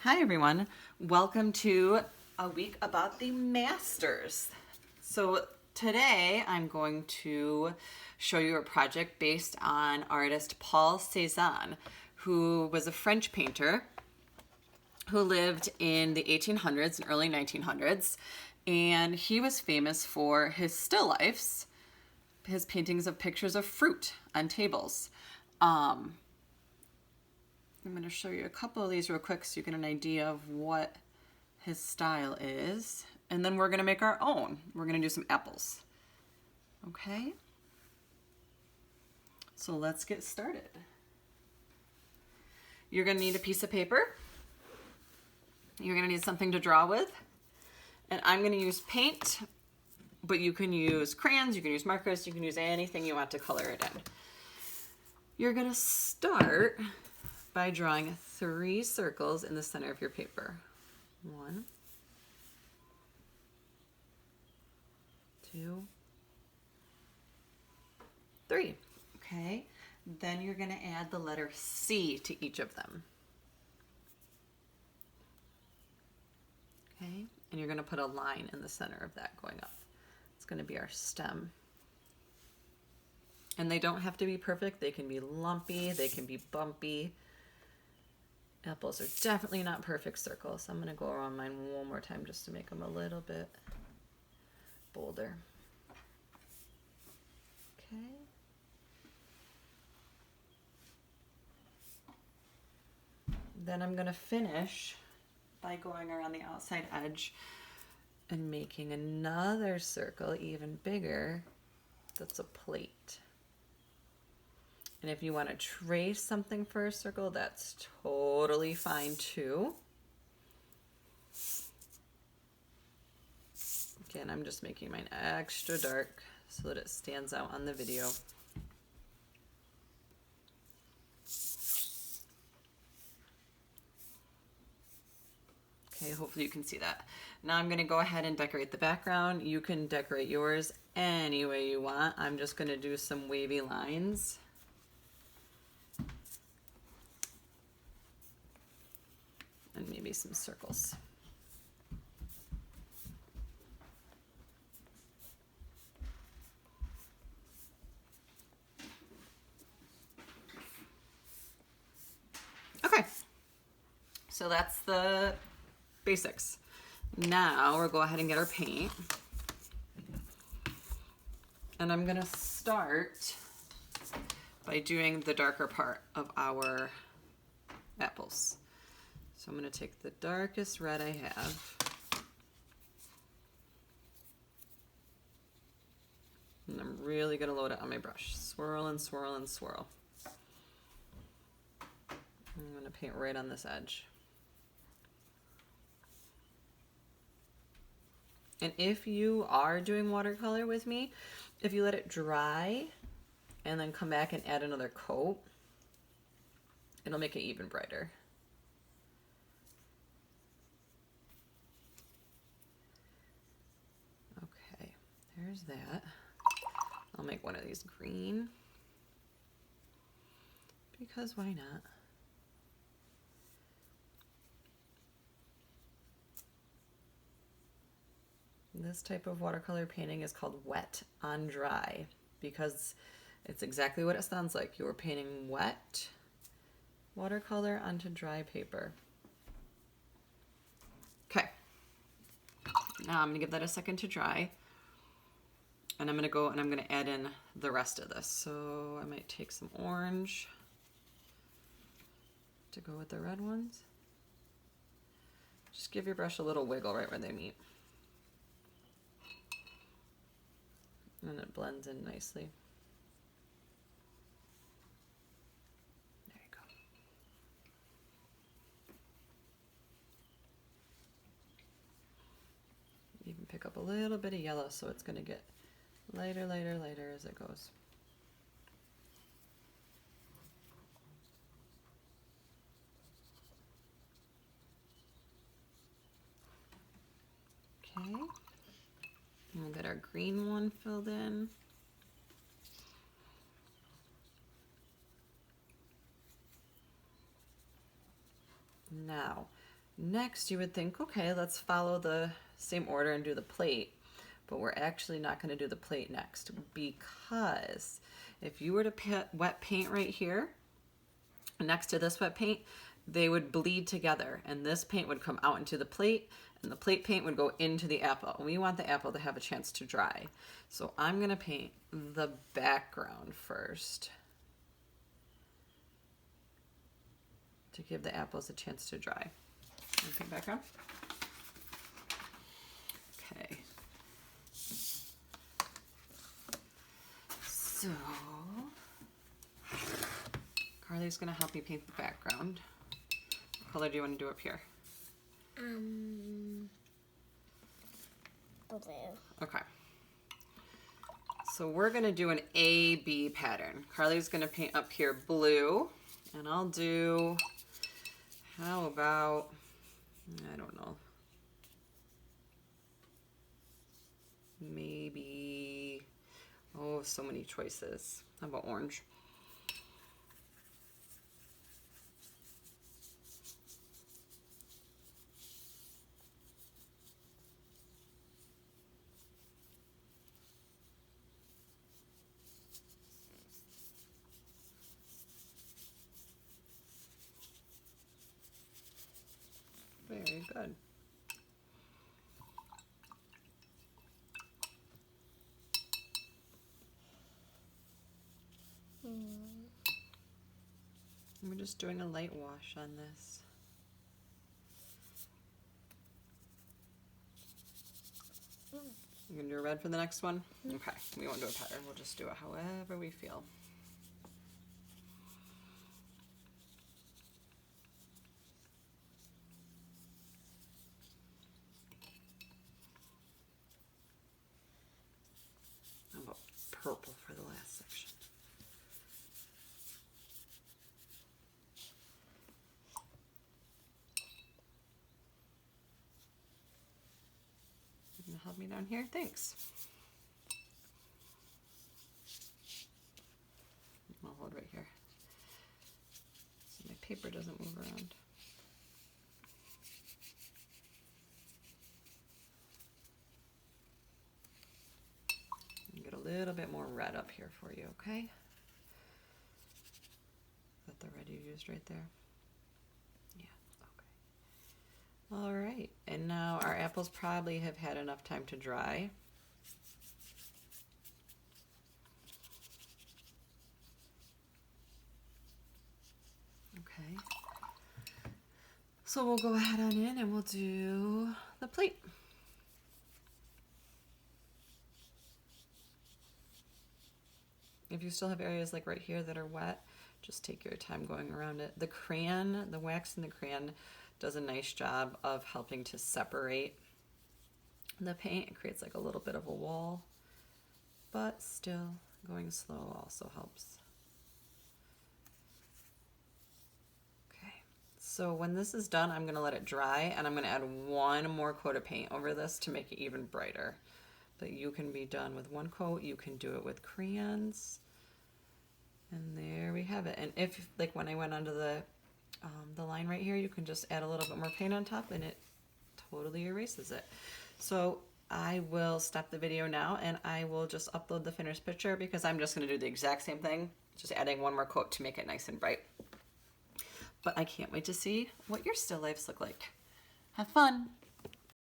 Hi everyone, welcome to a week about the masters. So today I'm going to show you a project based on artist Paul Cezanne, who was a French painter who lived in the 1800s and early 1900s, and he was famous for his still lifes, his paintings of pictures of fruit on tables. I'm going to show you a couple of these real quick so you get an idea of what his style is. And then we're going to make our own. We're going to do some apples. Okay? So let's get started. You're going to need a piece of paper. You're going to need something to draw with. And I'm going to use paint, but you can use crayons, you can use markers, you can use anything you want to color it in. You're going to start by drawing 3 circles in the center of your paper. 1, 2, 3. Okay, then you're going to add the letter C to each of them. Okay, and you're going to put a line in the center of that going up. It's going to be our stem. And they don't have to be perfect. They can be lumpy, they can be bumpy. Apples are definitely not perfect circles. I'm going to go around mine one more time just to make them a little bit bolder. Okay. Then I'm going to finish by going around the outside edge and making another circle even bigger that's a plate. And if you want to trace something for a circle, that's totally fine too. Again, I'm just making mine extra dark so that it stands out on the video. Okay, hopefully you can see that. Now I'm going to go ahead and decorate the background. You can decorate yours any way you want. I'm just going to do some wavy lines. And maybe some circles. Okay, so that's the basics. Now we'll go ahead and get our paint. And I'm gonna start by doing the darker part of our apples. So I'm going to take the darkest red I have, and I'm really going to load it on my brush. Swirl and swirl and swirl. I'm going to paint right on this edge. And if you are doing watercolor with me, if you let it dry and then come back and add another coat, it'll make it even brighter. There's that. I'll make one of these green, because why not? This type of watercolor painting is called wet on dry, because it's exactly what it sounds like. You're painting wet watercolor onto dry paper. Okay, now I'm gonna give that a second to dry. And I'm going to go and I'm going to add in the rest of this. So I might take some orange to go with the red ones. Just give your brush a little wiggle right where they meet. And it blends in nicely. There you go. Even pick up a little bit of yellow so it's going to get lighter, lighter, lighter as it goes. Okay. And we'll get our green one filled in. Now, Next, you would think, okay, let's follow the same order and do the plate. But we're actually not going to do the plate next, because if you were to wet paint right here next to this wet paint, they would bleed together, and this paint would come out into the plate, and the plate paint would go into the apple. We want the apple to have a chance to dry. So I'm going to paint the background first to give the apples a chance to dry. Paint background. Okay. So, Carly's going to help you paint the background. What color do you want to do up here? Blue. Okay. So we're going to do an A-B pattern. Carly's going to paint up here blue, and I'll do, how about, I don't know, maybe, oh, so many choices. How about orange? Very good. We're just doing a light wash on this. You gonna do a red for the next one? Okay, we won't do a pattern. We'll just do it however we feel. How about purple for the last section? You gonna help me down here? Thanks. I'll hold right here so my paper doesn't move around. Get a little bit more red up here for you, okay? Is that the red you used right there? Yeah, okay. All right, and now our apples probably have had enough time to dry. Okay. So we'll go ahead on in and we'll do the plate. If you still have areas like right here that are wet, just take your time going around it. The crayon, the wax in the crayon does a nice job of helping to separate the paint. It creates like a little bit of a wall, but still going slow also helps. Okay, so when this is done, I'm gonna let it dry, and I'm gonna add one more coat of paint over this to make it even brighter. But you can be done with one coat, you can do it with crayons. And there we have it. And if, like when I went under the line right here, you can just add a little bit more paint on top and it totally erases it. So I will stop the video now and I will just upload the finished picture, because I'm just gonna do the exact same thing, just adding one more coat to make it nice and bright. But I can't wait to see what your still lifes look like. Have fun.